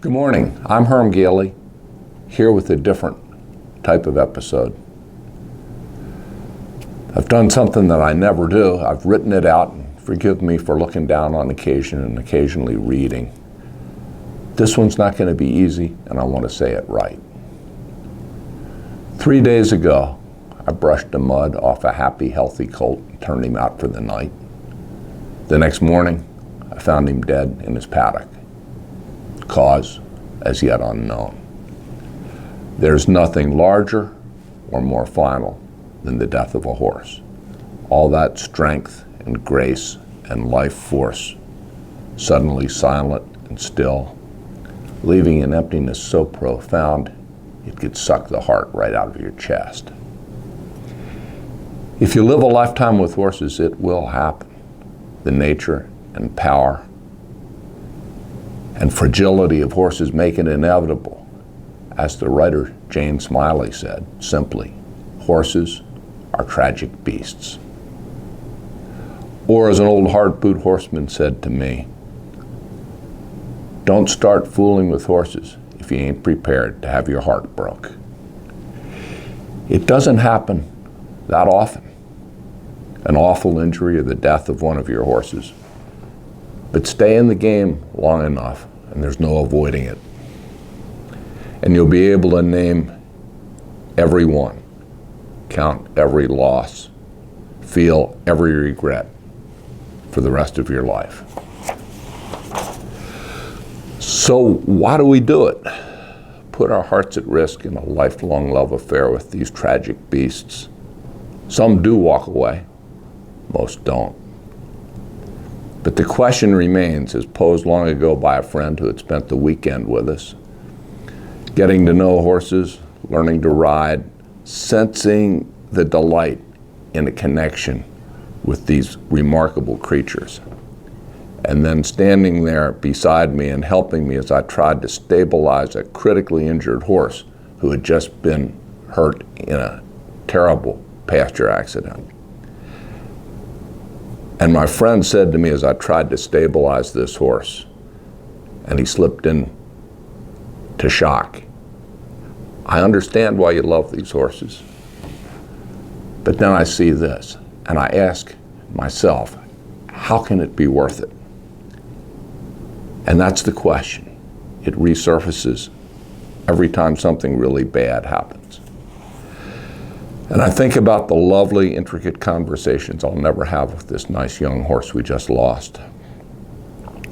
Good morning, I'm Herm Gailey, here with a different type of episode. I've done something that I never do. I've written it out, and forgive me for looking down on occasion and occasionally reading. This one's not going to be easy, and I want to say it right. 3 days ago, I brushed the mud off a happy, healthy colt and turned him out for the night. The next morning, I found him dead in his paddock. Cause as yet unknown. There's nothing larger or more final than the death of a horse. All that strength and grace and life force suddenly silent and still, leaving an emptiness so profound it could suck the heart right out of your chest. If you live a lifetime with horses, it will happen. The nature and power and fragility of horses make it inevitable. As the writer Jane Smiley said, simply, horses are tragic beasts. Or as an old hard-boot horseman said to me, don't start fooling with horses if you ain't prepared to have your heart broke. It doesn't happen that often, an awful injury or the death of one of your horses. But stay in the game long enough, and there's no avoiding it. And you'll be able to name every one, count every loss, feel every regret for the rest of your life. So why do we do it? Put our hearts at risk in a lifelong love affair with these tragic beasts. Some do walk away, most don't. But the question remains, as posed long ago by a friend who had spent the weekend with us, getting to know horses, learning to ride, sensing the delight in a connection with these remarkable creatures, and then standing there beside me and helping me as I tried to stabilize a critically injured horse who had just been hurt in a terrible pasture accident. And my friend said to me as I tried to stabilize this horse, and he slipped in to shock, I understand why you love these horses. But then I see this, and I ask myself, how can it be worth it? And that's the question. It resurfaces every time something really bad happens. And I think about the lovely, intricate conversations I'll never have with this nice young horse we just lost.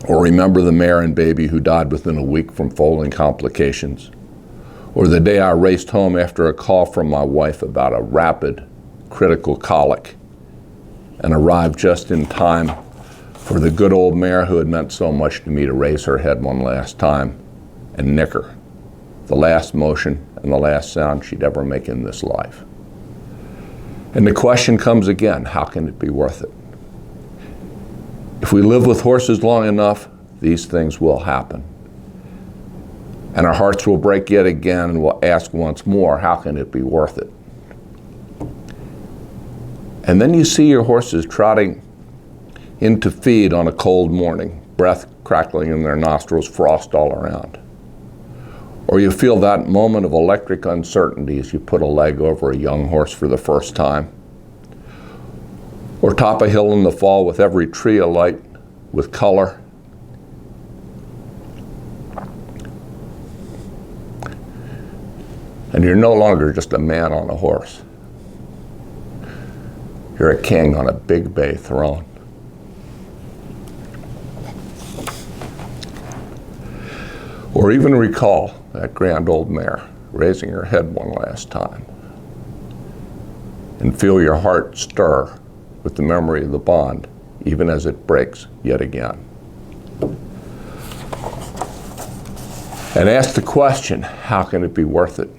Or remember the mare and baby who died within a week from foaling complications. Or the day I raced home after a call from my wife about a rapid, critical colic and arrived just in time for the good old mare who had meant so much to me to raise her head one last time and nick her, the last motion and the last sound she'd ever make in this life. And the question comes again, how can it be worth it? If we live with horses long enough, these things will happen. And our hearts will break yet again, and we'll ask once more, how can it be worth it? And then you see your horses trotting in to feed on a cold morning, breath crackling in their nostrils, frost all around. Or you feel that moment of electric uncertainty as you put a leg over a young horse for the first time. Or top a hill in the fall with every tree alight with color. And you're no longer just a man on a horse. You're a king on a big bay throne. Or even recall that grand old mare raising her head one last time and feel your heart stir with the memory of the bond, even as it breaks yet again. And ask the question, how can it be worth it?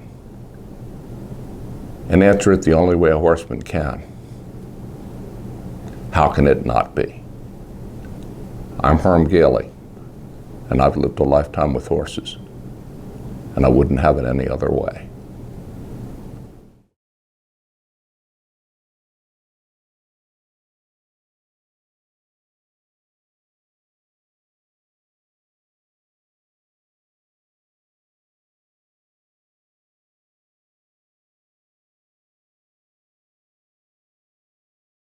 And answer it the only way a horseman can. How can it not be? I'm Herm Gailey, and I've lived a lifetime with horses, and I wouldn't have it any other way.